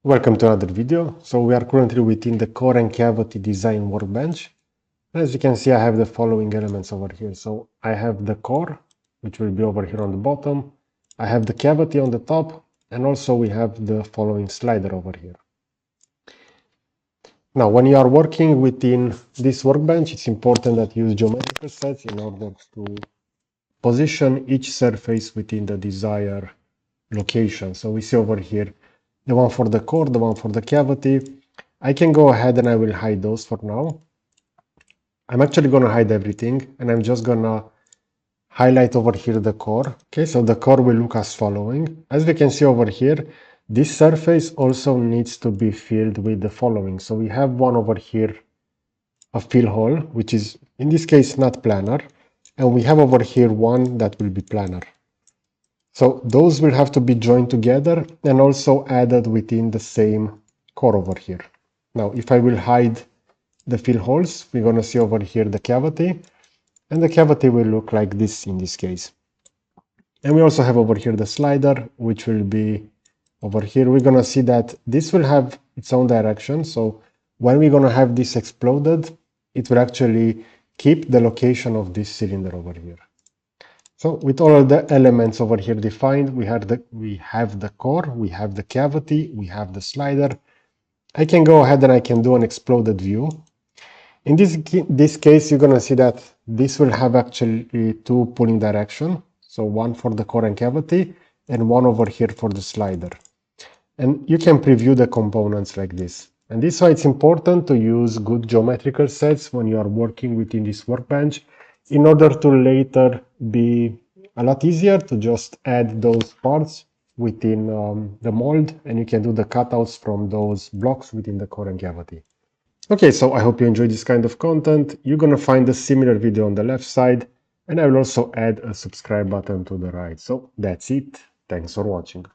Welcome to another video. So we are currently within the core and cavity design workbench. As you can see, I have the following elements over here. So I have the core, which will be over here on the bottom. I have the cavity on the top, and also we have the following slider over here. Now, when you are working within this workbench, it's important that you use geometrical sets in order to position each surface within the desired location. So we see over here the one for the core, the one for the cavity. I can go ahead and I will hide those for now. I'm actually going to hide everything, and I'm just going to highlight over here the core. Okay, so the core will look as following. As we can see over here, this surface also needs to be filled with the following. So we have one over here, a fill hole, which is in this case not planar, and we have over here one that will be planar. So those will have to be joined together and also added within the same core over here. Now, if I will hide the fill holes, we're going to see over here the cavity, and the cavity will look like this in this case. And we also have over here the slider, which will be over here. We're going to see that this will have its own direction. So when we're going to have this exploded, it will actually keep the location of this cylinder over here. So with all of the elements over here defined, we have the core, we have the cavity, we have the slider. I can go ahead and I can do an exploded view. In this case, you're going to see that this will have actually two pulling direction. So one for the core and cavity and one over here for the slider. And you can preview the components like this. And this is why it's important to use good geometrical sets when you are working within this workbench, in order to later be a lot easier to just add those parts within the mold, and you can do the cutouts from those blocks within the core and cavity. Okay, so I hope you enjoyed this kind of content. You're going to find a similar video on the left side, and I will also add a subscribe button to the right. So that's it. Thanks for watching.